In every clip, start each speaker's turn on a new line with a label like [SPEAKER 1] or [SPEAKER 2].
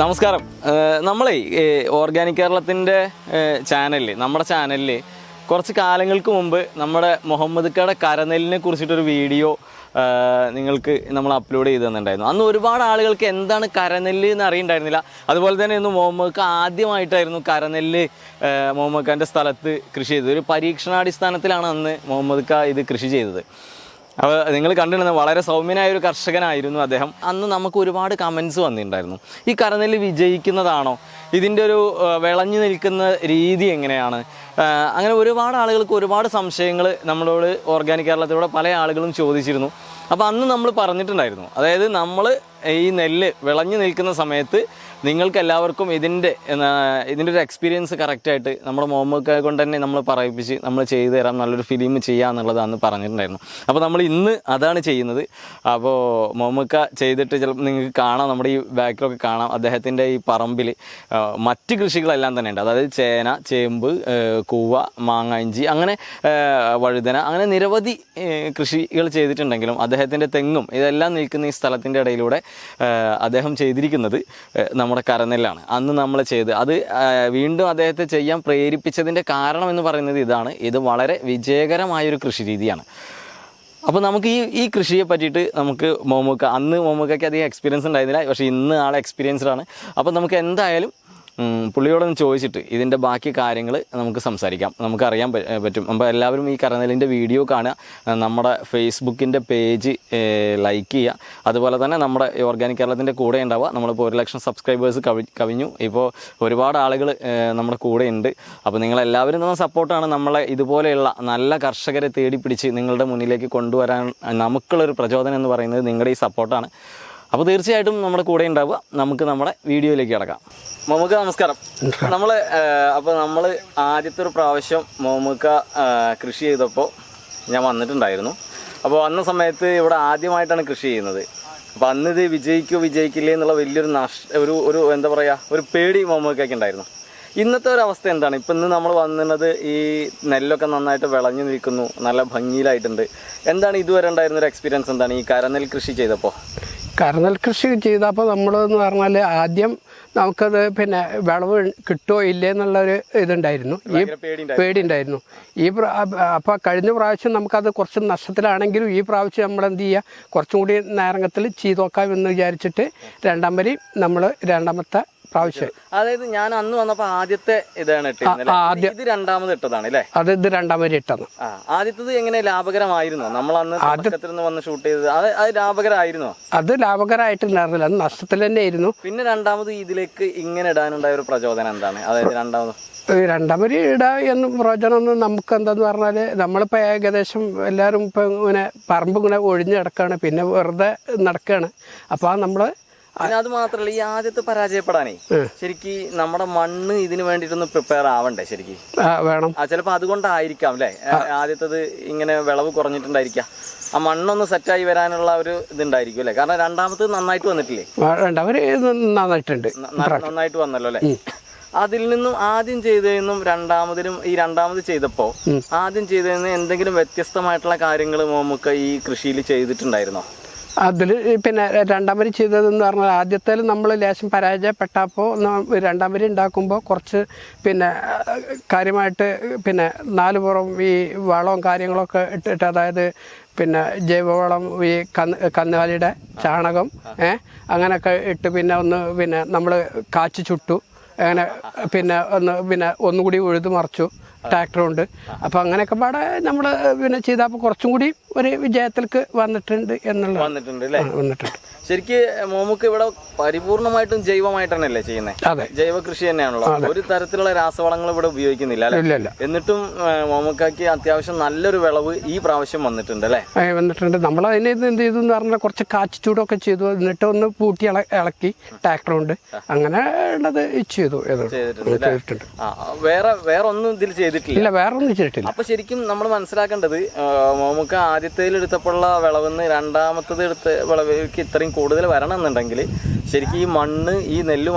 [SPEAKER 1] നമസ്കാരം. നമ്മളെ ഓർഗാനിക് കേരളത്തിൻ്റെ നമ്മുടെ ചാനലിൽ കുറച്ച് കാലങ്ങൾക്ക് മുമ്പ് നമ്മുടെ മുഹമ്മദ്ക്കയുടെ കരനെല്ലിനെ കുറിച്ചിട്ടൊരു വീഡിയോ നിങ്ങൾക്ക് നമ്മൾ അപ്ലോഡ് ചെയ്ത് തന്നിട്ടുണ്ടായിരുന്നു. അന്ന് ഒരുപാട് ആളുകൾക്ക് എന്താണ് കരനെല്ല് എന്ന് അറിയണ്ടായിരുന്നില്ല. അതുപോലെ തന്നെ ഇന്ന് മുഹമ്മദ്ക്ക ആദ്യമായിട്ടായിരുന്നു കരനെല്ല് മുഹമ്മദ്ക്കാൻ്റെ സ്ഥലത്ത് കൃഷി ചെയ്തത്. ഒരു പരീക്ഷണാടിസ്ഥാനത്തിലാണ് അന്ന് മുഹമ്മദ്ക്ക ഇത് കൃഷി ചെയ്തത്. അപ്പോൾ നിങ്ങൾ കണ്ടിരുന്നത് വളരെ സൗമ്യനായ ഒരു കർഷകനായിരുന്നു അദ്ദേഹം. അന്ന് നമുക്ക് ഒരുപാട് കമൻസ് വന്നിട്ടുണ്ടായിരുന്നു. ഈ കരനെല്ല് വിജയിക്കുന്നതാണോ, ഇതിൻ്റെ ഒരു വിളഞ്ഞു നിൽക്കുന്ന രീതി എങ്ങനെയാണ്, അങ്ങനെ ഒരുപാട് ആളുകൾക്ക് ഒരുപാട് സംശയങ്ങൾ നമ്മളോട് ഓർഗാനിക് കേരളത്തിലൂടെ പല ആളുകളും ചോദിച്ചിരുന്നു. അപ്പോൾ അന്ന് നമ്മൾ പറഞ്ഞിട്ടുണ്ടായിരുന്നു, അതായത് നമ്മൾ ഈ നെല്ല് വിളഞ്ഞു നിൽക്കുന്ന സമയത്ത് നിങ്ങൾക്ക് എല്ലാവർക്കും ഇതിൻ്റെ ഒരു എക്സ്പീരിയൻസ് കറക്റ്റായിട്ട് നമ്മുടെ മുഹമ്മദ്ക്ക കൊണ്ട് തന്നെ നമ്മൾ പറയിപ്പിച്ച് നമ്മൾ ചെയ്തു തരാം, നല്ലൊരു ഫിലിം ചെയ്യാമെന്നുള്ളത് അന്ന് പറഞ്ഞിട്ടുണ്ടായിരുന്നു. അപ്പോൾ നമ്മൾ ഇന്ന് അതാണ് ചെയ്യുന്നത്. അപ്പോൾ മുഹമ്മദ്ക്ക ചെയ്തിട്ട് ചിലപ്പോൾ നിങ്ങൾക്ക് കാണാം, നമ്മുടെ ഈ ബാക്കിലൊക്കെ കാണാം, അദ്ദേഹത്തിൻ്റെ ഈ പറമ്പിൽ മറ്റ് കൃഷികളെല്ലാം തന്നെ ഉണ്ട്. അതായത് ചേന, ചേമ്പ്, കൂവ, മാങ്ങ, ഇഞ്ചി, അങ്ങനെ വഴുതന, അങ്ങനെ നിരവധി കൃഷികൾ ചെയ്തിട്ടുണ്ടെങ്കിലും അദ്ദേഹത്തിൻ്റെ തെങ്ങും ഇതെല്ലാം നിൽക്കുന്ന ഈ സ്ഥലത്തിൻ്റെ ഇടയിലൂടെ അദ്ദേഹം ചെയ്തിരിക്കുന്നത് നമ്മുടെ കരനെല്ലാണ്. അന്ന് നമ്മൾ ചെയ്ത് അത് വീണ്ടും അദ്ദേഹത്തെ ചെയ്യാൻ പ്രേരിപ്പിച്ചതിൻ്റെ കാരണം എന്ന് പറയുന്നത് ഇതാണ്. ഇത് വളരെ വിജയകരമായൊരു കൃഷി രീതിയാണ്. അപ്പോൾ നമുക്ക് ഈ കൃഷിയെ പറ്റിയിട്ട് നമുക്ക് അന്ന് മുഹമ്മദ്ക്കയ്ക്ക് അധികം എക്സ്പീരിയൻസ് ഉണ്ടായിരുന്നില്ല, പക്ഷേ ഇന്ന് ആളെ എക്സ്പീരിയൻസ്ഡ് ആണ്. അപ്പോൾ നമുക്ക് എന്തായാലും പുള്ളിയോടൊന്ന് ചോദിച്ചിട്ട് ഇതിൻ്റെ ബാക്കി കാര്യങ്ങൾ നമുക്ക് സംസാരിക്കാം, നമുക്കറിയാൻ പറ്റും. അപ്പോൾ എല്ലാവരും ഈ കരനെല്ലിൻ്റെ വീഡിയോ കാണുക, നമ്മുടെ ഫേസ്ബുക്കിൻ്റെ പേജ് ലൈക്ക് ചെയ്യുക, അതുപോലെ തന്നെ നമ്മുടെ ഓർഗാനിക് കേരളത്തിൻ്റെ കൂടെ ഉണ്ടാവുക. നമ്മളിപ്പോൾ 1,00,000 സബ്സ്ക്രൈബേഴ്സ് കവിഞ്ഞു. ഇപ്പോൾ ഒരുപാട് ആളുകൾ നമ്മുടെ കൂടെ ഉണ്ട്. അപ്പോൾ നിങ്ങളെല്ലാവരും നമ്മൾ സപ്പോർട്ടാണ്. നമ്മളെ ഇതുപോലെയുള്ള നല്ല കർഷകരെ തേടിപ്പിടിച്ച് നിങ്ങളുടെ മുന്നിലേക്ക് കൊണ്ടുവരാൻ നമുക്കുള്ളൊരു പ്രചോദനം എന്ന് പറയുന്നത് നിങ്ങളുടെ ഈ സപ്പോർട്ടാണ്. അപ്പോൾ തീർച്ചയായിട്ടും നമ്മുടെ കൂടെ ഉണ്ടാവുക. നമുക്ക് നമ്മുടെ വീഡിയോയിലേക്ക് കിടക്കാം. മുഹമ്മദ്ക്ക നമസ്കാരം. നമ്മൾ ആദ്യത്തെ ഒരു പ്രാവശ്യം മുഹമ്മദ്ക്ക കൃഷി ചെയ്തപ്പോൾ ഞാൻ വന്നിട്ടുണ്ടായിരുന്നു. അപ്പോൾ അന്ന സമയത്ത് ഇവിടെ ആദ്യമായിട്ടാണ് കൃഷി ചെയ്യുന്നത്. അപ്പോൾ അന്ന് ഇത് വിജയിക്കില്ലേ എന്നുള്ള വലിയൊരു ഒരു എന്താ പറയുക, ഒരു പേടി മുഹമ്മദ്ക്കയ്ക്ക് ഉണ്ടായിരുന്നു. ഇന്നത്തെ ഒരു അവസ്ഥ എന്താണ്? ഇപ്പം ഇന്ന് നമ്മൾ വന്നിരുന്നത് ഈ നെല്ലൊക്കെ നന്നായിട്ട് വിളഞ്ഞു നിൽക്കുന്നു, നല്ല ഭംഗിയിലായിട്ടുണ്ട്. എന്താണ് ഇതുവരെ ഉണ്ടായിരുന്നൊരു എക്സ്പീരിയൻസ്? എന്താണ് ഈ കരനെൽ കൃഷി ചെയ്തപ്പോൾ?
[SPEAKER 2] കരനെൽ കൃഷി ചെയ്തപ്പോൾ നമ്മളെന്ന് പറഞ്ഞാൽ ആദ്യം നമുക്കത് വിളവ് കിട്ടുമോ ഇല്ലേ എന്നുള്ളൊരു ഇതുണ്ടായിരുന്നു, ഈ പേടി ഉണ്ടായിരുന്നു. അപ്പോൾ കഴിഞ്ഞ പ്രാവശ്യം നമുക്കത് കുറച്ച് നഷ്ടത്തിലാണെങ്കിലും ഈ പ്രാവശ്യം നമ്മളെന്ത് ചെയ്യുക, കുറച്ചും കൂടി നേരത്തിൽ ചെയ്ത് നോക്കാം എന്ന് വിചാരിച്ചിട്ട് രണ്ടാമത്തെ പ്രാവശ്യം,
[SPEAKER 1] അതായത് ഞാൻ അന്ന് വന്നപ്പോൾ ആദ്യത്തെ ഇതാണ് ഇത് രണ്ടാമത് ഇട്ടതാണ് അല്ലേ? ഇത്
[SPEAKER 2] രണ്ടാമത് ഇട്ടത്.
[SPEAKER 1] ആദ്യത്തത് എങ്ങനെ ലാഭകരമായിരുന്നോ? നമ്മൾ അന്ന് വന്ന് ഷൂട്ട് ചെയ്തത് അത് ലാഭകരമായിരുന്നോ?
[SPEAKER 2] അത് ലാഭകരമായിട്ടുണ്ടായിരുന്നില്ല, അത് നഷ്ടത്തിൽ തന്നെ ആയിരുന്നു.
[SPEAKER 1] പിന്നെ രണ്ടാമത് ഇതിലേക്ക് ഇങ്ങനെ ഇടാനുണ്ടായ ഒരു പ്രചോദനം എന്താണ്? അതായത്
[SPEAKER 2] രണ്ടാമത് ഇടാ എന്ന് പ്രയോജനം നമുക്ക് എന്താന്ന് പറഞ്ഞാൽ, നമ്മളിപ്പോൾ ഏകദേശം എല്ലാവരും ഇപ്പം ഇങ്ങനെ പറമ്പ് ഇങ്ങനെ ഒഴിഞ്ഞ് കിടക്കുകയാണ്, പിന്നെ വെറുതെ നടക്കുകയാണ്. അപ്പോൾ നമ്മൾ
[SPEAKER 1] അത് മാത്രല്ല, ഈ ആദ്യത്തെ പരാജയപ്പെടാനേ ശരിക്കും നമ്മുടെ മണ്ണ് ഇതിന് വേണ്ടിയിട്ടൊന്ന് പ്രിപ്പയർ ആവണ്ടേ? ശരിക്കും
[SPEAKER 2] വേണം.
[SPEAKER 1] ചിലപ്പോൾ അതുകൊണ്ടായിരിക്കാം അല്ലേ ആദ്യത്തത് ഇങ്ങനെ വിളവ് കുറഞ്ഞിട്ടുണ്ടായിരിക്കാം. ആ മണ്ണൊന്ന് സെറ്റായി വരാനുള്ള ഒരു ഇതുണ്ടായിരിക്കും അല്ലേ? കാരണം രണ്ടാമത് നന്നായിട്ട് വന്നിട്ടില്ലേ? നന്നായിട്ട് വന്നല്ലോ അല്ലേ? അതിൽ നിന്നും ആദ്യം ചെയ്തതിനും രണ്ടാമത് ചെയ്തപ്പോ ആദ്യം ചെയ്തതിന് എന്തെങ്കിലും വ്യത്യസ്തമായിട്ടുള്ള കാര്യങ്ങൾ നമുക്ക് ഈ കൃഷിയിൽ ചെയ്തിട്ടുണ്ടായിരുന്നോ?
[SPEAKER 2] അതിൽ രണ്ടാമത് ചെയ്തതെന്ന് പറഞ്ഞാൽ, ആദ്യത്തിൽ നമ്മൾ ലേശം പരാജയപ്പെട്ടപ്പോൾ രണ്ടാമത് ഉണ്ടാക്കുമ്പോൾ കുറച്ച് കാര്യമായിട്ട് 4 പുറം ഈ വളവും കാര്യങ്ങളൊക്കെ ഇട്ടിട്ട്, അതായത് ജൈവവളം, ഈ കന്നുകാലിയുടെ ചാണകം അങ്ങനെയൊക്കെ ഇട്ട് നമ്മൾ കാച്ചി ചുട്ടു, അങ്ങനെ ഒന്നുകൂടി ഉഴുതു മറിച്ചു ട്രാക്ടർ കൊണ്ട്. അപ്പോൾ അങ്ങനെയൊക്കെ പാടെ നമ്മൾ ചെയ്തപ്പോൾ കുറച്ചും കൂടി ഒരു വിജയത്തിലേക്ക് വന്നിട്ടുണ്ട് വന്നിട്ടുണ്ട്.
[SPEAKER 1] ശരിക്കും മുഹമ്മദ്ക്ക ഇവിടെ പരിപൂർണമായിട്ടും ജൈവമായിട്ടാണല്ലേ ചെയ്യുന്നത്?
[SPEAKER 2] അതെ,
[SPEAKER 1] ജൈവ കൃഷി തന്നെയാണല്ലോ. ഒരു തരത്തിലുള്ള രാസവളങ്ങൾ ഇവിടെ ഉപയോഗിക്കുന്നില്ല അല്ലേ? എന്നിട്ടും മുഹമ്മദ്ക്കയ്ക്ക് അത്യാവശ്യം നല്ലൊരു വിളവ് ഈ പ്രാവശ്യം വന്നിട്ടുണ്ട് അല്ലേ?
[SPEAKER 2] വന്നിട്ടുണ്ട്. നമ്മൾ അതിന് എന്ത് ചെയ്തു എന്ന് പറഞ്ഞാൽ കുറച്ച് കാച്ചിച്ചൂടൊക്കെ ചെയ്തു, എന്നിട്ട് ഒന്ന് പൂട്ടി ഇളക്കി ട്രാക്ടർ കൊണ്ട് അങ്ങനെ ഉള്ളത് ചെയ്തിട്ടുണ്ട്.
[SPEAKER 1] വേറെ ഒന്നും ഇതിൽ ചെയ്തിട്ടില്ല?
[SPEAKER 2] വേറെ ഒന്നും ചെയ്തിട്ടില്ല.
[SPEAKER 1] അപ്പൊ ശരിക്കും നമ്മൾ മനസ്സിലാക്കേണ്ടത്, മുഹമ്മദ്ക്ക ആദ്യത്തേൽ എടുത്തപ്പോഴുള്ള വിളവെന്ന് രണ്ടാമത്തത് എടുത്ത വിളവിലേക്ക് ഇത്രയും കൂടുതൽ വരണം എന്നുണ്ടെങ്കിൽ ശരിക്കും ഈ മണ്ണ് ഈ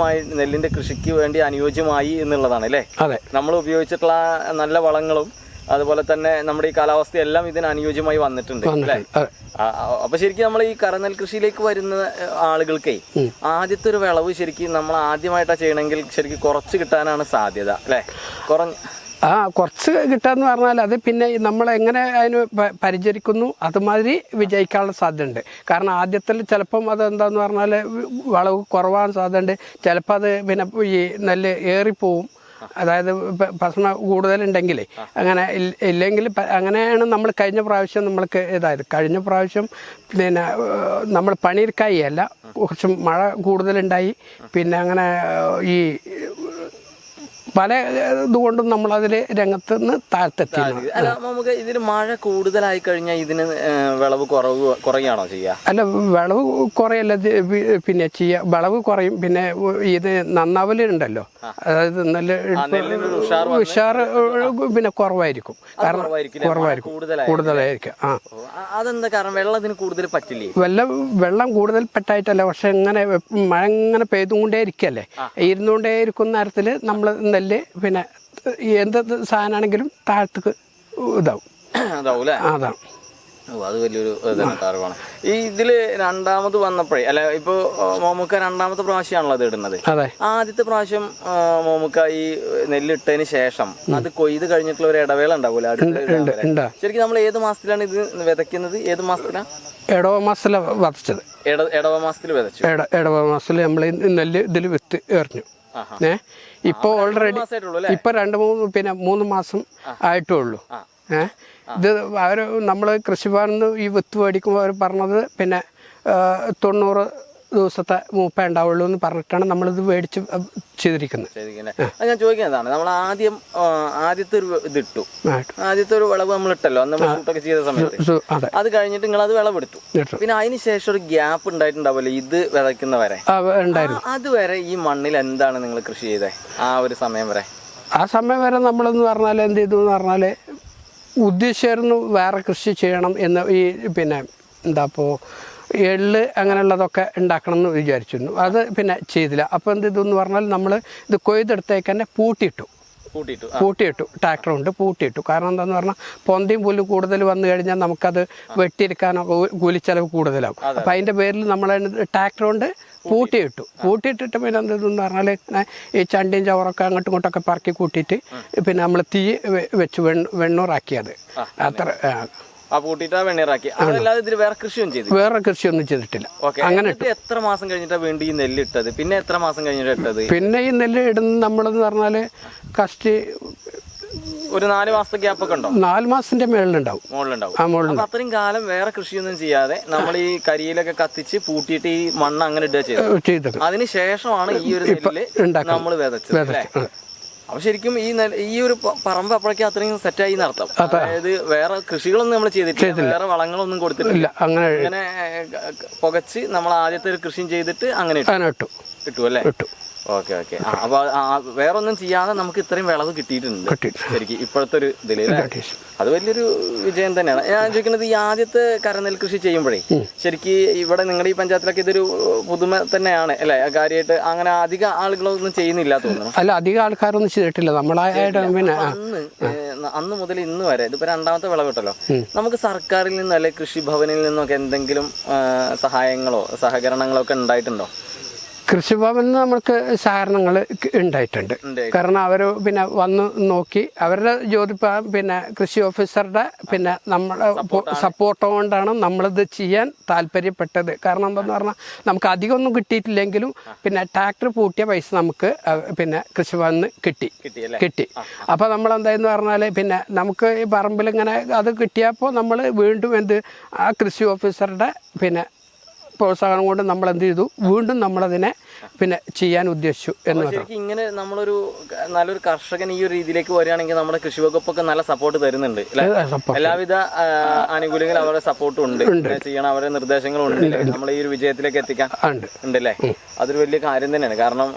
[SPEAKER 1] നെല്ലിന്റെ കൃഷിക്ക് വേണ്ടി അനുയോജ്യമായി എന്നുള്ളതാണ് അല്ലേ?
[SPEAKER 2] അതെ.
[SPEAKER 1] നമ്മൾ ഉപയോഗിച്ചിട്ടുള്ള നല്ല വളങ്ങളും അതുപോലെ തന്നെ നമ്മുടെ ഈ കാലാവസ്ഥ എല്ലാം ഇതിന് അനുയോജ്യമായി വന്നിട്ടുണ്ട് അല്ലേ? അപ്പൊ ശരിക്കും നമ്മൾ ഈ കരനെൽ കൃഷിയിലേക്ക് വരുന്ന ആളുകൾക്കേ ആദ്യത്തെ ഒരു വിളവ് ശരിക്കും നമ്മൾ ആദ്യമായിട്ടാ ചെയ്യണമെങ്കിൽ ശരിക്കും കുറച്ച് കിട്ടാനാണ് സാധ്യത അല്ലെ?
[SPEAKER 2] കുറച്ച് കിട്ടാന്ന് പറഞ്ഞാൽ അത് പിന്നെ നമ്മൾ എങ്ങനെ അതിന് പരിചരിക്കുന്നു അതുമാതിരി വിജയിക്കാനുള്ള സാധ്യതയുണ്ട്. കാരണം ആദ്യത്തിൽ ചിലപ്പം അത് എന്താന്ന് പറഞ്ഞാൽ വളവ് കുറവാൻ സാധ്യതയുണ്ട്. ചിലപ്പോൾ അത് പിന്നെ ഈ നെല്ല് ഏറിപ്പോവും. അതായത് ഭക്ഷണം കൂടുതലുണ്ടെങ്കിലേ അങ്ങനെ ഇല്ലെങ്കിൽ അങ്ങനെയാണ് നമ്മൾ കഴിഞ്ഞ പ്രാവശ്യം നമ്മൾക്ക് കഴിഞ്ഞ പ്രാവശ്യം പിന്നെ നമ്മൾ പണിയെടുക്കായി അല്ല, കുറച്ച് മഴ കൂടുതലുണ്ടായി. പിന്നെ അങ്ങനെ ഈ പല ഇതുകൊണ്ടും നമ്മളതിൽ രംഗത്ത് നിന്ന് താഴ്ത്തെത്തി.
[SPEAKER 1] അല്ല, നമുക്ക് ഇതിന് മഴ കൂടുതലായി കഴിഞ്ഞാൽ ഇതിന് വിളവ് കുറയാണോ ചെയ്യുക?
[SPEAKER 2] അല്ല, വിളവ് കുറയല്ല പിന്നെ ചെയ്യുക, വിളവ് കുറയും. പിന്നെ ഇത് നന്നാവലുണ്ടല്ലോ, അതായത് നല്ല ഉഷാർ പിന്നെ കുറവായിരിക്കും. കാരണം കുറവായിരിക്കും, കൂടുതലായിരിക്കും.
[SPEAKER 1] അതെന്താ കാരണം? വെള്ളത്തിന് കൂടുതൽ പറ്റില്ലേ?
[SPEAKER 2] വെള്ളം കൂടുതൽ പെട്ടായിട്ടല്ല, പക്ഷെ ഇങ്ങനെ മഴ ഇങ്ങനെ പെയ്തുകൊണ്ടേ ഇരിക്കല്ലേ, ഇരുന്നുകൊണ്ടേ ഇരിക്കുന്ന നേരത്തിൽ നമ്മൾ നെല്ല് പിന്നെ എന്ത് സാധനമാണെങ്കിലും താഴത്തേക്ക് ഇതാവും. അതാണ്.
[SPEAKER 1] അത് വലിയൊരു അറിവാണ്. ഈ ഇതില് രണ്ടാമത് വന്നപ്പോഴേ അല്ല, ഇപ്പൊ മോമുക്ക രണ്ടാമത്തെ പ്രാവശ്യമാണല്ലോ അത് ഇടുന്നത്. ആദ്യത്തെ പ്രാവശ്യം മോമുക്ക ഈ നെല്ലിട്ടതിന് ശേഷം അത് കൊയ്ത് കഴിഞ്ഞിട്ടുള്ള ഒരു ഇടവേള ഉണ്ടാവൂല? ശരിക്കും നമ്മൾ ഏത് മാസത്തിലാണ് ഇത് വിതയ്ക്കുന്നത്? ഏത് മാസത്തിലാണ്?
[SPEAKER 2] ഇടവ മാസത്തിലാണ് വിതച്ചത്.
[SPEAKER 1] ഇടവ മാസത്തിൽ വിതച്ചു.
[SPEAKER 2] ഇടവ മാസത്തിൽ നമ്മൾ നെല്ല് ഇതിൽ വിത്ത് എറിഞ്ഞു. ഇപ്പൊ ഓൾറെഡി ഇപ്പൊ 3 മാസം ആയിട്ടേ ഉള്ളൂ. ഇത് അവർ നമ്മൾ കൃഷിഭവനിൽ ഈ വിത്ത് മേടിക്കുമ്പോൾ അവർ പറഞ്ഞത് പിന്നെ 90 ദിവസത്തെ മൂപ്പ ഉണ്ടാവുള്ളൂ എന്ന് പറഞ്ഞിട്ടാണ് നമ്മളിത് മേടിച്ച് ചെയ്തിരിക്കുന്നത്.
[SPEAKER 1] ഞാൻ ചോദിക്കുന്നതാണ്, നമ്മൾ ആദ്യത്തെ ഒരു ഇതിട്ടു, ആദ്യത്തെ ഒരു വിളവ് നമ്മൾ ഇട്ടല്ലോ അന്ന് ഷൂട്ടൊക്കെ ചെയ്ത സമയത്ത്. അത് കഴിഞ്ഞിട്ട് നിങ്ങൾ അത് വിളവെടുത്തു. പിന്നെ അതിന് ശേഷം ഒരു ഗ്യാപ്പ് ഉണ്ടായിട്ടുണ്ടാവുമല്ലോ ഇത് വിതയ്ക്കുന്നവരെ? അതുവരെ ഈ മണ്ണിൽ എന്താണ് നിങ്ങൾ കൃഷി ചെയ്തത്? ആ ഒരു സമയം വരെ
[SPEAKER 2] നമ്മളെന്ന് പറഞ്ഞാൽ എന്ത് ചെയ്തു എന്ന് പറഞ്ഞാൽ ഉദ്ദേശിച്ചായിരുന്നു വേറെ കൃഷി ചെയ്യണം എന്ന്. ഈ പിന്നെ എന്താപ്പോൾ എള്ള് അങ്ങനെയുള്ളതൊക്കെ ഉണ്ടാക്കണം എന്ന് വിചാരിച്ചിരുന്നു. അത് പിന്നെ ചെയ്തില്ല. അപ്പോൾ എന്ത് ഇതെന്ന് പറഞ്ഞാൽ നമ്മൾ ഇത് കൊയ്തെടുത്തേക്ക് തന്നെ പൂട്ടിയിട്ടു ട്രാക്ടർ കൊണ്ട് പൂട്ടിയിട്ടു. കാരണം എന്താണെന്ന് പറഞ്ഞാൽ പൊന്തിയും പുല്ല് കൂടുതൽ വന്നു കഴിഞ്ഞാൽ നമുക്കത് വെട്ടിയെടുക്കാനൊക്കെ കൂലിച്ചെലവ് കൂടുതലാവും. അപ്പം അതിൻ്റെ പേരിൽ നമ്മൾ ട്രാക്ടർ കൊണ്ട് പൂട്ടിയിട്ടിട്ട് പിന്നെ എന്തെന്ന് പറഞ്ഞാൽ ഈ ചണ്ടിയും ചവറൊക്കെ അങ്ങോട്ടും ഇങ്ങോട്ടൊക്കെ പറക്കി കൂട്ടിയിട്ട് പിന്നെ നമ്മൾ തീ വെച്ച് വെണ്ണൂറാക്കിയത്. അത്ര
[SPEAKER 1] വേറെ
[SPEAKER 2] കൃഷിയൊന്നും ചെയ്തിട്ടില്ല.
[SPEAKER 1] അങ്ങനെ എത്ര മാസം കഴിഞ്ഞിട്ടാ വേണ്ടി ഈ നെല്ല് ഇട്ടത്? പിന്നെ എത്ര മാസം കഴിഞ്ഞിട്ട് ഇട്ടത്?
[SPEAKER 2] പിന്നെ ഈ നെല്ല് ഇടുന്ന നമ്മളെന്ന് പറഞ്ഞാല് കഷ്ടി
[SPEAKER 1] ഒരു 4 മാസത്തെ ഗ്യാപ്പ് ഒക്കെ ഉണ്ടോ?
[SPEAKER 2] 4 മാസത്തിന്റെ മുകളിലുണ്ടാവും.
[SPEAKER 1] അത്രയും കാലം വേറെ കൃഷിയൊന്നും ചെയ്യാതെ നമ്മൾ ഈ കരിയിലൊക്കെ കത്തിച്ച് പൂട്ടിയിട്ട് ഈ മണ്ണ് അങ്ങനെ ഇടുക ചെയ്തത്. അതിനുശേഷമാണ് ഈ ഒരു നെല്ല് നമ്മൾ വിതച്ചത്. അപ്പൊ ശരിക്കും ഈ ഒരു പറമ്പ് അപ്പോഴേക്കും അത്രയും സെറ്റായി നടത്താം. അതായത് വേറെ കൃഷികളൊന്നും നമ്മൾ ചെയ്തിട്ടില്ല, വേറെ വളങ്ങളൊന്നും കൊടുത്തിട്ടില്ല. അങ്ങനെ പുകച്ച് നമ്മൾ ആദ്യത്തെ ഒരു കൃഷിയും ചെയ്തിട്ട് അങ്ങനെ ഇട്ടു അല്ലേ? ഓക്കെ. അപ്പൊ വേറെ ഒന്നും ചെയ്യാതെ നമുക്ക് ഇത്രയും വിളവ് കിട്ടിയിട്ടുണ്ട് ശരിക്കും ഇപ്പോഴത്തെ ഒരു ഇതില്. അത് വലിയൊരു വിജയം തന്നെയാണ്. ഞാൻ ചോദിക്കുന്നത്, ഈ ആദ്യത്തെ കരനെൽ കൃഷി ചെയ്യുമ്പോഴേ ശരിക്കും ഇവിടെ നിങ്ങളുടെ ഈ പഞ്ചായത്തിലൊക്കെ ഇതൊരു പുതുമ തന്നെയാണ് അല്ലെ? കാര്യമായിട്ട് അങ്ങനെ അധികം ആളുകളൊന്നും ചെയ്യുന്നില്ല തോന്നുന്നു.
[SPEAKER 2] അല്ല, അധികം ആൾക്കാരൊന്നും ചെയ്തിട്ടില്ല.
[SPEAKER 1] അന്ന് മുതൽ ഇന്ന് വരെ ഇതിപ്പോ രണ്ടാമത്തെ വിളവിട്ടല്ലോ, നമുക്ക് സർക്കാരിൽ നിന്നോ അല്ലെ കൃഷിഭവനിൽ നിന്നൊക്കെ എന്തെങ്കിലും സഹായങ്ങളോ സഹകരണങ്ങളോ ഒക്കെ ഉണ്ടായിട്ടുണ്ടോ?
[SPEAKER 2] കൃഷിഭവനിൽ നമുക്ക് സഹകരണങ്ങൾ ഉണ്ടായിട്ടുണ്ട്. കാരണം അവർ പിന്നെ വന്ന് നോക്കി അവരുടെ പിന്നെ കൃഷി ഓഫീസറുടെ പിന്നെ നമ്മുടെ സപ്പോർട്ട് കൊണ്ടാണ് നമ്മളിത് ചെയ്യാൻ താല്പര്യപ്പെട്ടത്. കാരണം എന്താന്ന് പറഞ്ഞാൽ നമുക്ക് അധികമൊന്നും കിട്ടിയിട്ടില്ലെങ്കിലും പിന്നെ ട്രാക്ടർ പൂട്ടിയ പൈസ നമുക്ക് പിന്നെ കൃഷിഭവനിൽ കിട്ടി. അപ്പോൾ നമ്മളെന്തായെന്ന് പറഞ്ഞാൽ പിന്നെ നമുക്ക് ഈ പറമ്പിൽ ഇങ്ങനെ അത് കിട്ടിയപ്പോൾ നമ്മൾ വീണ്ടും ആ കൃഷി ഓഫീസറുടെ പിന്നെ പ്രോത്സാഹനം കൊണ്ട് നമ്മൾ എന്ത് ചെയ്തു, വീണ്ടും നമ്മളതിനെ പിന്നെ ചെയ്യാൻ ഉദ്ദേശിച്ചു എന്ന് പറഞ്ഞു.
[SPEAKER 1] ഇങ്ങനെ നമ്മളൊരു നല്ലൊരു കർഷകൻ ഈ ഒരു രീതിയിലേക്ക് വരികയാണെങ്കിൽ നമ്മുടെ കൃഷി വകുപ്പൊക്കെ നല്ല സപ്പോർട്ട് തരുന്നുണ്ട്. എല്ലാവിധ ആനുകൂല്യങ്ങളും അവരുടെ സപ്പോർട്ടും ഉണ്ട്, ചെയ്യണം അവരുടെ നിർദ്ദേശങ്ങളും ഉണ്ട് നമ്മളെ ഈ ഒരു വിജയത്തിലേക്ക് എത്തിക്കാൻ ഉണ്ടല്ലേ? അതൊരു വലിയ കാര്യം തന്നെയാണ്. കാരണം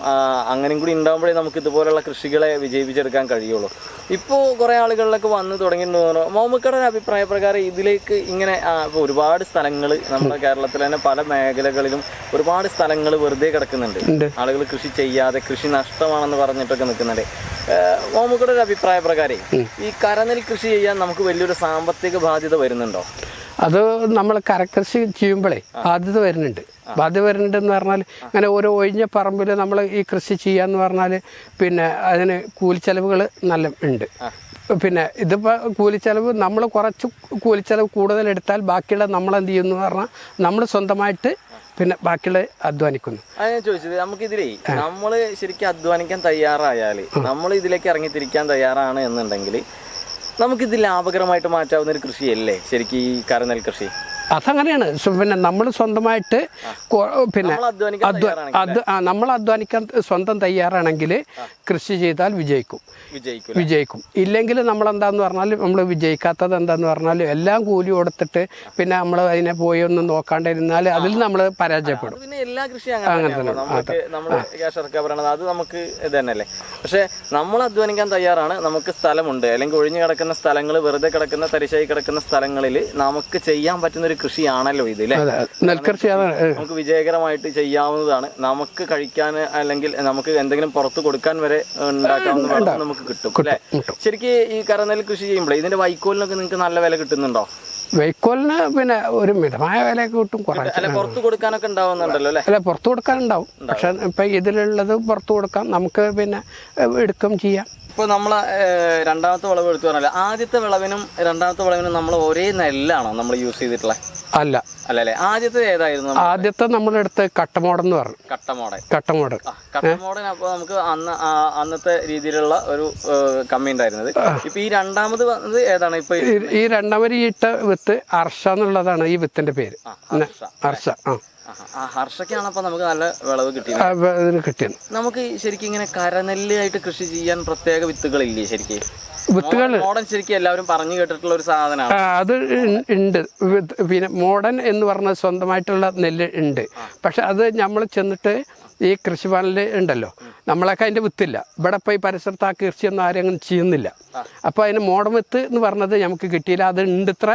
[SPEAKER 1] അങ്ങനെയും കൂടി ഉണ്ടാകുമ്പോഴേ നമുക്ക് ഇതുപോലുള്ള കൃഷികളെ വിജയിപ്പിച്ചെടുക്കാൻ കഴിയുള്ളൂ. ഇപ്പോൾ കുറെ ആളുകളിലൊക്കെ വന്ന് തുടങ്ങിയിട്ടുണ്ടെന്ന് തോന്നുന്നു. മോമുക്കയുടെ അഭിപ്രായ പ്രകാരം ഇതിലേക്ക് ഇങ്ങനെ ഇപ്പോൾ ഒരുപാട് സ്ഥലങ്ങൾ നമ്മുടെ കേരളത്തിൽ തന്നെ പല മേഖലകളിലും ഒരുപാട് സ്ഥലങ്ങൾ വെറുതെ കിടക്കുന്നുണ്ട്. ആളുകൾ കൃഷി ചെയ്യാതെ കൃഷി നഷ്ടമാണെന്ന് പറഞ്ഞിട്ടൊക്കെ നിൽക്കുന്നുണ്ട്. നമുക്കൊരു ഒരു അഭിപ്രായ പ്രകാരം ഈ കരനെൽ കൃഷി ചെയ്യാൻ നമുക്ക് വലിയൊരു സാമ്പത്തിക ബാധ്യത വരുന്നുണ്ടോ?
[SPEAKER 2] അത് നമ്മൾ കരകൃഷി ചെയ്യുമ്പോഴേ ബാധ്യത വരുന്നുണ്ടെന്ന് പറഞ്ഞാൽ അങ്ങനെ ഓരോ ഒഴിഞ്ഞ പറമ്പിൽ നമ്മൾ ഈ കൃഷി ചെയ്യാന്ന് പറഞ്ഞാൽ പിന്നെ അതിന് കൂലിച്ചെലവുകൾ നല്ല ഉണ്ട്. പിന്നെ ഇതിപ്പോൾ കൂലിച്ചെലവ് നമ്മൾ കുറച്ച് കൂലിച്ചെലവ് കൂടുതലെടുത്താൽ ബാക്കിയുള്ള നമ്മളെന്ത് ചെയ്യുന്നു പറഞ്ഞാൽ നമ്മൾ സ്വന്തമായിട്ട് പിന്നെ ബാക്കിയുള്ള അധ്വാനിക്കുന്നു.
[SPEAKER 1] അത് ഞാൻ ചോദിച്ചത്, നമുക്കിതിലേ നമ്മൾ ശരിക്കും അധ്വാനിക്കാൻ തയ്യാറായാൽ, നമ്മൾ ഇതിലേക്ക് ഇറങ്ങിത്തിരിക്കാൻ തയ്യാറാണ് എന്നുണ്ടെങ്കിൽ നമുക്കിത് ലാഭകരമായിട്ട് മാറ്റാവുന്ന ഒരു കൃഷിയല്ലേ ശരിക്കും ഈ കരനെൽ കൃഷി?
[SPEAKER 2] അതങ്ങനെയാണ്. പിന്നെ നമ്മൾ സ്വന്തമായിട്ട് പിന്നെ നമ്മൾ അധ്വാനിക്കാൻ സ്വന്തം തയ്യാറാണെങ്കിൽ കൃഷി ചെയ്താൽ വിജയിക്കും. ഇല്ലെങ്കിൽ നമ്മളെന്താന്ന് പറഞ്ഞാൽ നമ്മൾ വിജയിക്കാത്തത് എന്താന്ന് പറഞ്ഞാൽ എല്ലാം കൂലി കൊടുത്തിട്ട് പിന്നെ നമ്മൾ അതിനെ പോയി ഒന്നും നോക്കാണ്ടിരുന്നാൽ അതിൽ നമ്മൾ പരാജയപ്പെടും.
[SPEAKER 1] പിന്നെ എല്ലാ കൃഷിയും അങ്ങനെ അത് നമുക്ക് ഇത് തന്നെയല്ലേ. പക്ഷെ നമ്മൾ അധ്വാനിക്കാൻ തയ്യാറാണ്, നമുക്ക് സ്ഥലമുണ്ട്, അല്ലെങ്കിൽ ഒഴിഞ്ഞു കിടക്കുന്ന സ്ഥലങ്ങൾ, വെറുതെ കിടക്കുന്ന തരിശായി കിടക്കുന്ന സ്ഥലങ്ങളിൽ നമുക്ക് ചെയ്യാൻ പറ്റുന്ന ഒരു കൃഷിയാണല്ലോ ഇത്.
[SPEAKER 2] നെൽകൃഷി
[SPEAKER 1] നമുക്ക് വിജയകരമായിട്ട് ചെയ്യാവുന്നതാണ്. നമുക്ക് കഴിക്കാൻ അല്ലെങ്കിൽ നമുക്ക് എന്തെങ്കിലും പുറത്ത് കൊടുക്കാൻ വരെ ഉണ്ടാക്കാവുന്ന നമുക്ക് കിട്ടും അല്ലെ. ശരിക്കും ഈ കരനെൽ കൃഷി ചെയ്യുമ്പോഴേ ഇതിന്റെ വൈക്കോലിനൊക്കെ നിങ്ങൾക്ക് നല്ല വില കിട്ടുന്നുണ്ടോ?
[SPEAKER 2] വൈക്കോലിന് പിന്നെ ഒരു മിതമായ വിലയൊക്കെ കിട്ടും.
[SPEAKER 1] പുറത്ത് കൊടുക്കാനൊക്കെ ഉണ്ടാവുന്നുണ്ടല്ലോ അല്ലെ?
[SPEAKER 2] അല്ല, പുറത്ത് കൊടുക്കാനുണ്ടാവും. പക്ഷെ ഇപ്പൊ ഇതിലുള്ളത് പുറത്ത് കൊടുക്കാം, നമുക്ക് പിന്നെ എടുക്കും ചെയ്യാം.
[SPEAKER 1] ഇപ്പോൾ നമ്മൾ രണ്ടാമത്തെ വിളവ് എടുത്തു പറഞ്ഞാൽ ആദ്യത്തെ വിളവിനും രണ്ടാമത്തെ വിളവിനും നമ്മൾ ഒരേ നെല്ലാണോ നമ്മൾ യൂസ് ചെയ്തിട്ടുള്ളത്? അല്ലല്ലേ. ആദ്യത്തെ ഏതായിരുന്നു?
[SPEAKER 2] ആദ്യത്തെ നമ്മളെടുത്ത് കട്ടമോടൻ എന്ന് പറഞ്ഞു. കട്ടമോടൻ.
[SPEAKER 1] അപ്പൊ നമുക്ക് അന്നത്തെ രീതിയിലുള്ള ഒരു കമ്മി ഉണ്ടായിരുന്നത്. ഇപ്പൊ ഈ രണ്ടാമത് വന്നത് ഏതാണ്? ഇപ്പൊ
[SPEAKER 2] ഈ രണ്ടാമത് ഇട്ട വിത്ത് ഹർഷ എന്നുള്ളതാണ് ഈ വിത്തിന്റെ പേര്. ഹർഷ.
[SPEAKER 1] ഹർഷക്കാണ് അപ്പൊ നമുക്ക് നല്ല വിളവ് കിട്ടിയത്. നമുക്ക് ശരിക്കും ഇങ്ങനെ കരനെല്ലായിട്ട് കൃഷി ചെയ്യാൻ പ്രത്യേക വിത്തുകളില്ലേ ശരിക്കും? വിത്തുകൾ മോഡൻ ശരിക്കും എല്ലാവരും പറഞ്ഞു കേട്ടിട്ടുള്ള ഒരു സാധനമാണ്.
[SPEAKER 2] അത് ഉണ്ട്. പിന്നെ മോഡൻ എന്ന് പറഞ്ഞ സ്വന്തമായിട്ടുള്ള നെല്ല് ഉണ്ട്. പക്ഷെ അത് നമ്മൾ ചെന്നിട്ട് ഈ കൃഷിഭവനിൽ ഉണ്ടല്ലോ, നമ്മളൊക്കെ അതിൻ്റെ വിത്തില്ല. ഇവിടെ ഇപ്പോൾ ഈ പരിസരത്ത് ആ കൃഷിയൊന്നും ആരും അങ്ങനെ ചെയ്യുന്നില്ല. അപ്പോൾ അതിന് മോഡൻ വിത്ത് എന്ന് പറഞ്ഞത് നമുക്ക് കിട്ടിയില്ല. അത് ഉണ്ട് ഇത്ര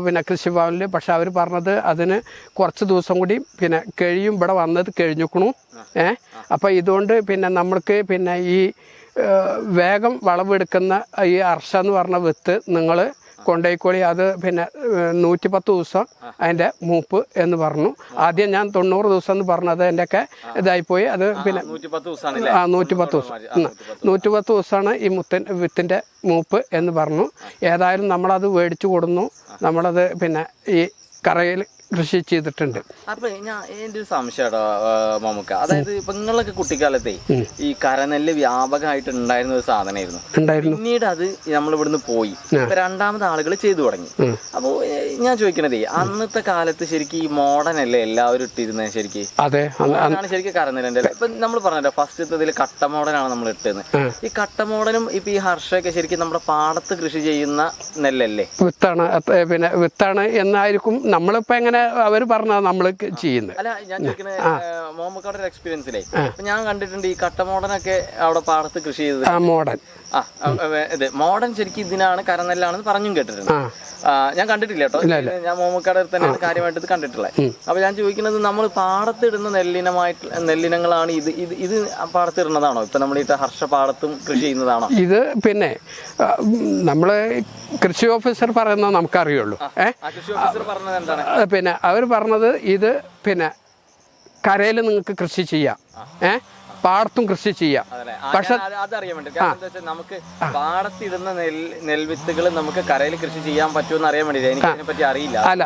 [SPEAKER 2] പിന്നെ കൃഷിഭവനിൽ. പക്ഷെ അവർ പറഞ്ഞത് അതിന് കുറച്ച് ദിവസം കൂടി പിന്നെ കഴിയും. ഇവിടെ വന്നത് കഴിഞ്ഞിക്കണു. അപ്പോൾ ഇതുകൊണ്ട് പിന്നെ നമ്മൾക്ക് പിന്നെ ഈ വേഗം വിളവെടുക്കുന്ന ഈ ഹർഷ എന്ന് പറഞ്ഞ വിത്ത് നിങ്ങൾ കൊണ്ടുപോയിക്കോളി. അത് പിന്നെ 110 ദിവസം അതിൻ്റെ മൂപ്പ് എന്ന് പറഞ്ഞു. ആദ്യം ഞാൻ 90 ദിവസം എന്ന് പറഞ്ഞത് എൻ്റെയൊക്കെ ഇതായിപ്പോയി. അത് പിന്നെ 110 ദിവസമാണ് ഈ വിത്തിൻ്റെ മൂപ്പ് എന്ന് പറഞ്ഞു. ഏതായാലും നമ്മളത് മേടിച്ചു കൊടുന്നു. നമ്മളത് പിന്നെ ഈ കറയിൽ കൃഷി ചെയ്തിട്ടുണ്ട്.
[SPEAKER 1] അപ്പൊ ഞാൻ എൻ്റെ ഒരു സംശയട്ടോ മമ്മുക്ക, അതായത് ഇപ്പൊ നിങ്ങളൊക്കെ കുട്ടിക്കാലത്തെ ഈ കരനെല്ല് വ്യാപകമായിട്ട് ഉണ്ടായിരുന്ന ഒരു സാധനമായിരുന്നു. പിന്നീട് അത് നമ്മൾ ഇവിടുന്ന് പോയി രണ്ടാമത് ആളുകൾ ചെയ്തു തുടങ്ങി. അപ്പൊ ഞാൻ ചോദിക്കണതേ, അന്നത്തെ കാലത്ത് ശരിക്കും ഈ മോഡേൺ അല്ലേ എല്ലാവരും ഇട്ടിരുന്നത്? ശരിക്കും അതാണ് ശരിക്കും കരനെല്ലിന്റെ. ഇപ്പൊ നമ്മൾ പറഞ്ഞല്ലോ ഫസ്റ്റത്തിൽ കട്ട മോഡനാണ് നമ്മൾ ഇട്ടുന്നത്. ഈ കട്ട മോഡനും ഇപ്പൊ ഈ ഹർഷയൊക്കെ ശരിക്കും നമ്മുടെ പാടത്ത് കൃഷി ചെയ്യുന്ന നെല്ലല്ലേ?
[SPEAKER 2] വിത്താണ് എന്നായിരിക്കും നമ്മളിപ്പോ എങ്ങനെ അവർ പറഞ്ഞാൽ നമ്മൾ ചെയ്യുന്നത്.
[SPEAKER 1] അല്ല, ഞാൻ ചോദിക്കുന്നത് മോമക്കാരുടെ ഒരു എക്സ്പീരിയൻസിലേ ഞാൻ കണ്ടിട്ടുണ്ട് ഈ കട്ട മോഡനൊക്കെ അവിടെ പാടത്ത് കൃഷി ചെയ്തത്. മോഡൻ ശരിക്കും ഇതിനാണ് കരനെല്ലാണെന്ന് പറഞ്ഞും കേട്ടിട്ടുണ്ട്. ഞാൻ കണ്ടിട്ടില്ല കേട്ടോ. ഞാൻ മോമക്കാട് തന്നെയാണ് കാര്യമായിട്ട് ഇത് കണ്ടിട്ടുള്ളത്. അപ്പൊ ഞാൻ ചോദിക്കുന്നത്, നമ്മൾ പാടത്തിടുന്ന നെല്ലിനങ്ങളാണ് ഇത് പാടത്തിടുന്നതാണോ? ഇപ്പൊ നമ്മൾ ഈ ഹർഷ പാടത്തും കൃഷി ചെയ്യുന്നതാണോ?
[SPEAKER 2] ഇത് പിന്നെ നമ്മള് കൃഷി ഓഫീസർ പറയുന്നത് നമുക്കറിയുള്ളൂ.
[SPEAKER 1] കൃഷി ഓഫീസർ പറഞ്ഞത് എന്താണ്?
[SPEAKER 2] പിന്നെ അവർ പറഞ്ഞത് ഇത് പിന്നെ കരയിൽ നിങ്ങൾക്ക് കൃഷി ചെയ്യാം, പാടത്തും കൃഷി ചെയ്യാം.
[SPEAKER 1] പക്ഷെ അതറിയാൻ വേണ്ടി നമുക്ക് പാടത്തിടുന്ന നെൽവിത്തുകൾ നമുക്ക് കരയിൽ കൃഷി ചെയ്യാൻ പറ്റുമെന്ന് അറിയാൻ വേണ്ടി. എനിക്ക് അതിനെ പറ്റി അറിയില്ല.
[SPEAKER 2] അല്ല,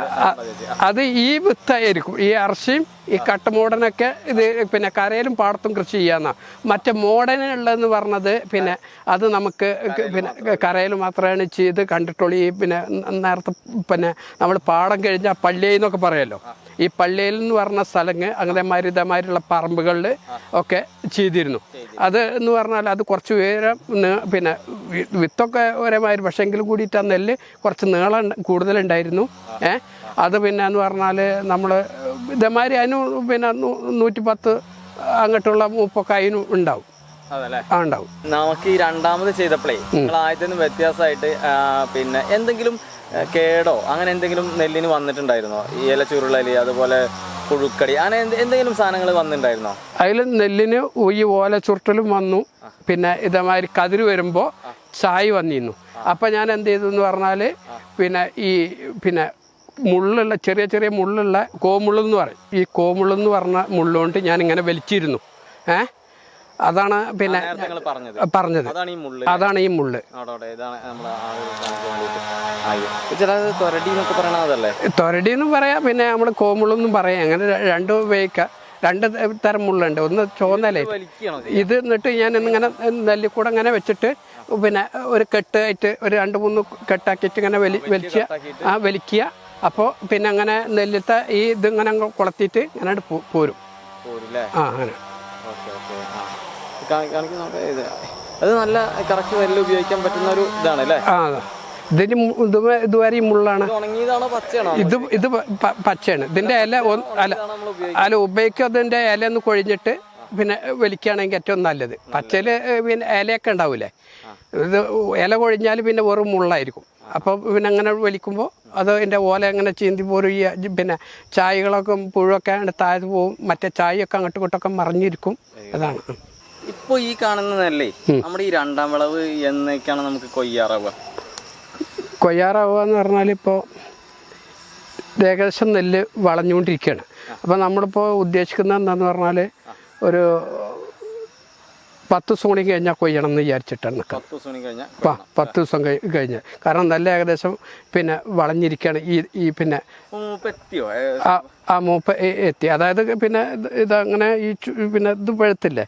[SPEAKER 2] അത് ഈ വിത്തായിരിക്കും. ഈ അർശയും ഈ കട്ട മോഡനൊക്കെ ഇത് പിന്നെ കരയിലും പാടത്തും കൃഷി ചെയ്യാന്ന. മറ്റേ മോഡനുള്ളതെന്ന് പറഞ്ഞത് പിന്നെ അത് നമുക്ക് പിന്നെ കരയിൽ മാത്രമാണ് ചെയ്ത് കണ്ടിട്ടുള്ളൂ. ഈ പിന്നെ നേരത്തെ പിന്നെ നമ്മൾ പാടം കഴിഞ്ഞാൽ പള്ളിയെന്നൊക്കെ പറയുമല്ലോ, ഈ പള്ളിയിൽ എന്ന് പറഞ്ഞ സ്ഥലങ്ങൾ അങ്ങനെ ഇതേമാതിരിയുള്ള പറമ്പുകളിൽ ഒക്കെ ചെയ്തിരുന്നു. അത് എന്ന് പറഞ്ഞാൽ അത് കുറച്ച് ഉയരം പിന്നെ വിത്തൊക്കെ ഒരേമാതിരി, പക്ഷേ എങ്കിലും കൂടിയിട്ട് ആ നെല്ല് കുറച്ച് നീളം കൂടുതലുണ്ടായിരുന്നു. അത് പിന്നെ എന്ന് പറഞ്ഞാൽ നമ്മൾ ഇതേമാതിരി അതിന് പിന്നെ 110 അങ്ങോട്ടുള്ള മൂപ്പൊക്കെ അതിനും ഉണ്ടാവും. ഉണ്ടാവും.
[SPEAKER 1] നമുക്ക് ഈ രണ്ടാമത് ചെയ്തപ്പോഴേ നിങ്ങൾ ആദ്യത്തിന് വ്യത്യാസമായിട്ട് പിന്നെ എന്തെങ്കിലും കേടോ അങ്ങനെ എന്തെങ്കിലും നെല്ലിന് വന്നിട്ടുണ്ടായിരുന്നോ? ഈ ഇല ചുരുളല് അതുപോലെ പുഴുക്കടി അങ്ങനെ എന്തെങ്കിലും സാധനങ്ങൾ വന്നിട്ടുണ്ടായിരുന്നോ?
[SPEAKER 2] അതിൽ നെല്ലിന് ഈ ഓല ചുരുട്ടലും വന്നു. പിന്നെ ഇതേമാതിരി കതിര് വരുമ്പോൾ ചായ് വന്നിരുന്നു. അപ്പം ഞാൻ എന്ത് ചെയ്തു എന്ന് പറഞ്ഞാൽ പിന്നെ മുള്ളുള്ള ചെറിയ ചെറിയ മുള്ളുള്ള കോമുള്ളെന്ന് പറയും. ഈ കോമുള്ളെന്ന് പറഞ്ഞ മുള്ളുകൊണ്ട് ഞാനിങ്ങനെ വലിച്ചിരുന്നു. അതാണ് പിന്നെ പറഞ്ഞത്. അതാണ് ഈ മുള്ള്. തൊരടി എന്നും പറയാം, പിന്നെ നമ്മൾ കോമുള്ളെന്നും പറയാം. അങ്ങനെ രണ്ടും ഉപയോഗിക്കാം. രണ്ട് തരം മുള്ളുണ്ട്. ഒന്ന് ചുവന്നലേ ഇത്. എന്നിട്ട് ഞാൻ ഇങ്ങനെ നെല്ലിൽ കൂടെ ഇങ്ങനെ വെച്ചിട്ട് പിന്നെ ഒരു കെട്ടായിട്ട് ഒരു 2-3 കെട്ടാക്കിയിട്ട് ഇങ്ങനെ വലിക്കുക. അപ്പോൾ പിന്നെ അങ്ങനെ നെല്ലിത്തെ ഈ ഇതിങ്ങനെ കൊളത്തിയിട്ട് ഇങ്ങനെ പോരും. അങ്ങനെ
[SPEAKER 1] അത് നല്ല കറക്റ്റ് നെല്ല് ഉപയോഗിക്കാൻ പറ്റുന്ന ഒരു ഇതാണ് അല്ലേ?
[SPEAKER 2] ഇതിന് ഇതുവരെ ഈ മുള്ളാണ്. ഇത് പച്ചയാണ്. ഇതിന്റെ ഇല അല്ല ഉപയോഗിക്കും. അതിന്റെ ഇല ഒന്ന് കൊഴിഞ്ഞിട്ട് പിന്നെ വലിക്കുകയാണെങ്കിൽ ഏറ്റവും നല്ലത്. പച്ചയില് പിന്നെ ഇലയൊക്കെ ഉണ്ടാവൂലേ, ഇത് ഇല കൊഴിഞ്ഞാൽ പിന്നെ വെറും മുള്ളായിരിക്കും. അപ്പോൾ പിന്നെ അങ്ങനെ വലിക്കുമ്പോൾ അത് അതിൻ്റെ ഓല അങ്ങനെ ചീന്തി പോരും. ഈ പിന്നെ ചായകളൊക്കെ പുഴുവൊക്കെ താഴത്ത് പോവും. മറ്റേ ചായയൊക്കെ അങ്ങോട്ടും ഇങ്ങോട്ടൊക്കെ മറിഞ്ഞിരിക്കും. അതാണ്.
[SPEAKER 1] ഇപ്പോൾ ഈ കാണുന്ന നെല്ലേ നമ്മുടെ ഈ രണ്ടാം വിളവ് എന്നൊക്കെയാണ് നമുക്ക് കൊയ്യാറാവുക?
[SPEAKER 2] കൊയ്യാറാവുക എന്ന് പറഞ്ഞാൽ ഇപ്പോൾ ഏകദേശം നെല്ല് വളഞ്ഞുകൊണ്ടിരിക്കുകയാണ്. അപ്പോൾ നമ്മളിപ്പോൾ ഉദ്ദേശിക്കുന്നത് എന്താണെന്ന് പറഞ്ഞാൽ ഒരു 10 ദിവസം കൂടി കഴിഞ്ഞാൽ കൊയ്യണം എന്ന് വിചാരിച്ചിട്ടാണ് നിൽക്കുക. 10 ദിവസം കഴിഞ്ഞ്. കാരണം നെല്ല് ഏകദേശം പിന്നെ വളഞ്ഞിരിക്കുകയാണ്. ഈ പിന്നെ മൂപ്പ് എത്തി. അതായത് പിന്നെ ഇതങ്ങനെ ഈ പിന്നെ ഇത് പഴുത്തില്ലേ,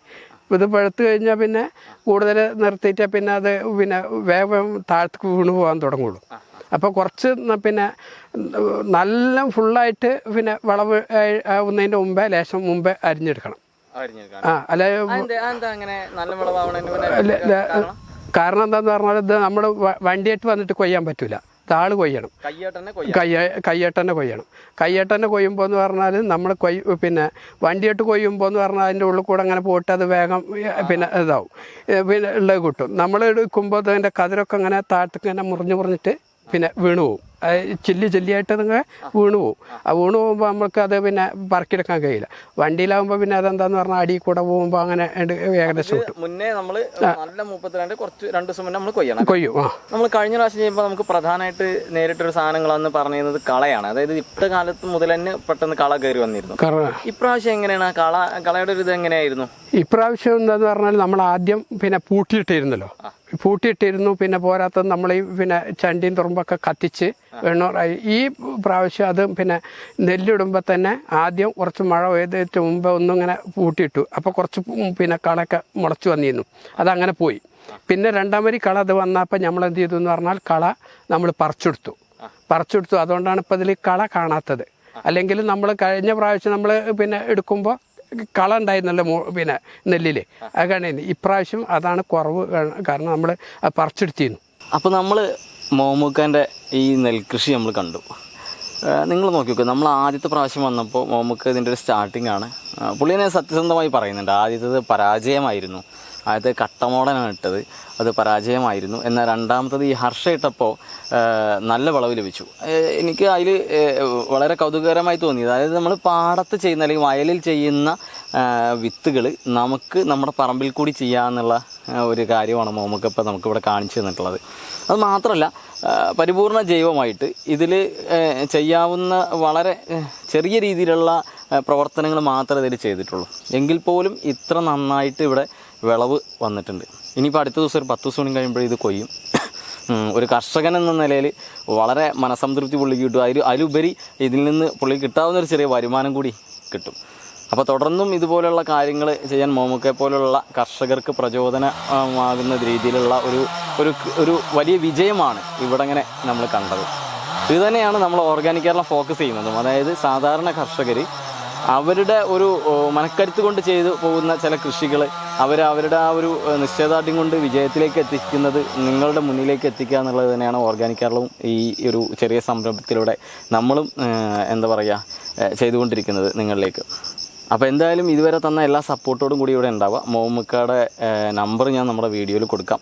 [SPEAKER 2] ഇത് പഴുത്ത് കഴിഞ്ഞാൽ പിന്നെ കൂടുതൽ നിർത്തിയിട്ട് പിന്നെ അത് പിന്നെ വേഗം താഴത്തേക്ക് വീണ് പോകാൻ തുടങ്ങുള്ളൂ. അപ്പോൾ കുറച്ച് പിന്നെ നല്ല ഫുള്ളായിട്ട് പിന്നെ വിളവ് ആവുന്നതിൻ്റെ മുമ്പേ ലേശം മുമ്പേ അരിഞ്ഞെടുക്കണം. അല്ല കാരണം എന്താന്ന് പറഞ്ഞാൽ ഇത് നമ്മൾ വണ്ടിയായിട്ട് വന്നിട്ട് കൊയ്യാൻ പറ്റൂല. താള് കൊയ്യണം, കയ്യേട്ടന്നെ കൊയ്യണം. കയ്യേട്ടന്നെ കൊയ്യുമ്പോൾ എന്ന് പറഞ്ഞാൽ നമ്മൾ പിന്നെ വണ്ടിയായിട്ട് കൊയ്യുമ്പോൾ എന്ന് പറഞ്ഞാൽ അതിൻ്റെ ഉള്ളിൽ കൂടെ അങ്ങനെ പോയിട്ട് അത് വേഗം പിന്നെ ഇതാവും, പിന്നെ ഉള്ളത് കിട്ടും. നമ്മൾ എടുക്കുമ്പോൾ അതിൻ്റെ കതിരൊക്കെ അങ്ങനെ താഴത്തേക്ക് ഇങ്ങനെ മുറിഞ്ഞിട്ട് പിന്നെ വീണു പോവും. ചില്ലിയായിട്ട് നിങ്ങൾ വീണു പോവും. ആ വീണു പോകുമ്പോൾ നമ്മൾക്ക് അത് പിന്നെ പറക്കിയെടുക്കാൻ കഴിയില്ല. വണ്ടിയിലാകുമ്പോൾ പിന്നെ അതെന്താന്ന് പറഞ്ഞാൽ അടിയിൽ കൂടെ പോകുമ്പോൾ അങ്ങനെ ഏകദേശം കിട്ടും.
[SPEAKER 1] മുന്നേ നമ്മൾ നല്ല 32 കുറച്ച് 2 ദിവസം മുന്നേ നമ്മൾ കൊയ്യും. നമ്മൾ കഴിഞ്ഞ പ്രാവശ്യം ചെയ്യുമ്പോൾ നമുക്ക് പ്രധാനമായിട്ട് നേരിട്ടൊരു സാധനങ്ങളെന്ന് പറയുന്നത് കളയാണ്. അതായത് ഇപ്പോഴത്തെ കാലത്ത് മുതൽ തന്നെ പെട്ടെന്ന് കള കയറി വന്നിരുന്നു. ഇപ്രാവശ്യം എങ്ങനെയാണ് കളയുടെ ഒരു ഇത് എങ്ങനെയായിരുന്നു?
[SPEAKER 2] ഇപ്രാവശ്യം എന്താന്ന് പറഞ്ഞാൽ നമ്മൾ ആദ്യം പിന്നെ പൂട്ടിയിട്ടിരുന്നു. പിന്നെ പോരാത്തത് നമ്മൾ ഈ പിന്നെ ചണ്ടിയും തുറമ്പൊക്കെ കത്തിച്ച് വെണ്ണൂറായി. ഈ പ്രാവശ്യം അത് പിന്നെ നെല്ലിടുമ്പോൾ തന്നെ ആദ്യം കുറച്ച് മഴ പെയ്തിട്ട് മുമ്പ് ഒന്നിങ്ങനെ പൂട്ടിയിട്ടു. അപ്പോൾ കുറച്ച് പിന്നെ കളയൊക്കെ മുളച്ച് വന്നിരുന്നു. അതങ്ങനെ പോയി. പിന്നെ രണ്ടാം വരി കള അത് വന്നപ്പോൾ നമ്മൾ എന്ത് ചെയ്തു എന്ന് പറഞ്ഞാൽ കള നമ്മൾ പറിച്ചെടുത്തു. അതുകൊണ്ടാണ് ഇപ്പോൾ ഇതിൽ കള കാണാത്തത്. അല്ലെങ്കിൽ നമ്മൾ കഴിഞ്ഞ പ്രാവശ്യം നമ്മൾ പിന്നെ എടുക്കുമ്പോൾ കള ഉണ്ടായിരുന്നല്ലോ പിന്നെ നെല്ലില്. അത് കാണുന്നു. ഇപ്രാവശ്യം അതാണ് കുറവ്. കാരണം നമ്മൾ പറിച്ചെടുത്തിരുന്നു.
[SPEAKER 1] അപ്പോൾ നമ്മൾ മോമുക്കാൻ്റെ ഈ നെൽകൃഷി നമ്മൾ കണ്ടു. നിങ്ങൾ നോക്കി നോക്കുക, നമ്മൾ ആദ്യത്തെ പ്രാവശ്യം വന്നപ്പോൾ മോമുക്ക് ഇതിൻ്റെ ഒരു സ്റ്റാർട്ടിംഗ് ആണ്. പുള്ളിനെ സത്യസന്ധമായി പറയുന്നുണ്ട്, ആദ്യത്തേത് പരാജയമായിരുന്നു. ആദ്യത്തെ കട്ടമോടനാണ് ഇട്ടത്, അത് പരാജയമായിരുന്നു. എന്നാൽ രണ്ടാമത്തത് ഈ ഹർഷ ഇട്ടപ്പോൾ നല്ല വിളവ് ലഭിച്ചു. എനിക്ക് അതിൽ വളരെ കൗതുകകരമായി തോന്നിയത്, അതായത് നമ്മൾ പാടത്ത് ചെയ്യുന്ന അല്ലെങ്കിൽ വയലിൽ ചെയ്യുന്ന വിത്തുകൾ നമുക്ക് നമ്മുടെ പറമ്പിൽ കൂടി ചെയ്യാമെന്നുള്ള ഒരു കാര്യമാണ് മോമുക്കിപ്പോൾ നമുക്കിവിടെ കാണിച്ചു തന്നിട്ടുള്ളത്. അത് മാത്രമല്ല പരിപൂർണ ജൈവമായിട്ട് ഇതിൽ ചെയ്യാവുന്ന വളരെ ചെറിയ രീതിയിലുള്ള പ്രവർത്തനങ്ങൾ മാത്രമേ ഇതിൽ ചെയ്തിട്ടുള്ളൂ. എങ്കിൽ പോലും ഇത്ര നന്നായിട്ട് ഇവിടെ വിളവ് വന്നിട്ടുണ്ട്. ഇനിയിപ്പോൾ അടുത്ത ദിവസം ഒരു 10 ദിവസം കൂടി കഴിയുമ്പോൾ ഇത് കൊയ്യും. ഒരു കർഷകൻ എന്ന നിലയിൽ വളരെ മനസംതൃപ്തി പുള്ളിക്ക് കിട്ടും. അതിലുപരി ഇതിൽ നിന്ന് പുള്ളിക്ക് കിട്ടാവുന്ന ഒരു ചെറിയ വരുമാനം കൂടി കിട്ടും. അപ്പോൾ തുടർന്നും ഇതുപോലുള്ള കാര്യങ്ങൾ ചെയ്യാൻ മോമുക്കെ പോലുള്ള കർഷകർക്ക് പ്രചോദനമാകുന്ന രീതിയിലുള്ള ഒരു വലിയ വിജയമാണ് ഇവിടെ ഇങ്ങനെ നമ്മൾ കണ്ടത്. ഇത് തന്നെയാണ് നമ്മൾ ഓർഗാനിക് കേരളം ഫോക്കസ് ചെയ്യുന്നതും. അതായത് സാധാരണ കർഷകർ അവരുടെ ഒരു മനക്കരുത്ത് കൊണ്ട് ചെയ്തു പോകുന്ന ചില കൃഷികൾ അവരുടെ ആ ഒരു നിശ്ചയദാർഢ്യം കൊണ്ട് വിജയത്തിലേക്ക് എത്തിക്കുന്നത് നിങ്ങളുടെ മുന്നിലേക്ക് എത്തിക്കുക എന്നുള്ളത് തന്നെയാണ് ഓർഗാനിക് കേരളവും ഈ ഒരു ചെറിയ സംരംഭത്തിലൂടെ നമ്മളും എന്താ പറയുക ചെയ്തുകൊണ്ടിരിക്കുന്നത് നിങ്ങളിലേക്ക്. അപ്പോൾ എന്തായാലും ഇതുവരെ തന്ന എല്ലാ സപ്പോർട്ടോടും കൂടി ഇവിടെ ഉണ്ടാവുക. മോമുക്കയുടെ നമ്പർ ഞാൻ നമ്മുടെ വീഡിയോയിൽ കൊടുക്കാം.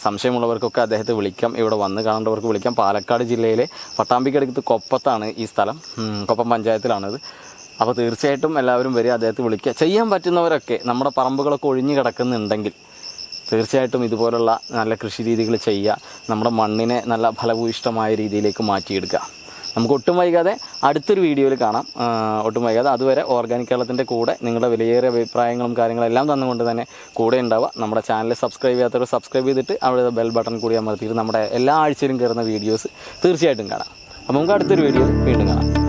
[SPEAKER 1] സംശയമുള്ളവർക്കൊക്കെ അദ്ദേഹത്തെ വിളിക്കാം, ഇവിടെ വന്ന് കാണേണ്ടവർക്ക് വിളിക്കാം. പാലക്കാട് ജില്ലയിലെ പട്ടാമ്പിക്കടുത്ത് കൊപ്പത്താണ് ഈ സ്ഥലം, കൊപ്പം പഞ്ചായത്തിലാണിത്. അപ്പോൾ തീർച്ചയായിട്ടും എല്ലാവരും വരിക, അദ്ദേഹത്തെ വിളിക്കുക. ചെയ്യാൻ പറ്റുന്നവരൊക്കെ നമ്മുടെ പറമ്പുകളൊക്കെ ഒഴിഞ്ഞു കിടക്കുന്നുണ്ടെങ്കിൽ തീർച്ചയായിട്ടും ഇതുപോലുള്ള നല്ല കൃഷി രീതികൾ ചെയ്യുക. നമ്മുടെ മണ്ണിനെ നല്ല ഫലഭൂയിഷ്ടമായ രീതിയിലേക്ക് മാറ്റിയെടുക്കുക. നമുക്ക് ഒട്ടും വൈകാതെ അടുത്തൊരു വീഡിയോയിൽ കാണാം. ഒട്ടും വൈകാതെ. അതുവരെ ഓർഗാനിക് കേരളത്തിൻ്റെ കൂടെ നിങ്ങളുടെ വിലയേറിയ അഭിപ്രായങ്ങളും കാര്യങ്ങളെല്ലാം തന്നുകൊണ്ട് തന്നെ കൂടെ ഉണ്ടാവുക. നമ്മുടെ ചാനൽ സബ്സ്ക്രൈബ് ചെയ്യാത്തവർ സബ്സ്ക്രൈബ് ചെയ്തിട്ട് അവിടെ ബെൽ ബട്ടൺ കൂടി അമർത്തിയിട്ട് നമ്മുടെ എല്ലാ ആഴ്ചയിലും കയറുന്ന വീഡിയോസ് തീർച്ചയായിട്ടും കാണാം. അപ്പോൾ നമുക്ക് അടുത്തൊരു വീഡിയോയിൽ വീണ്ടും കാണാം.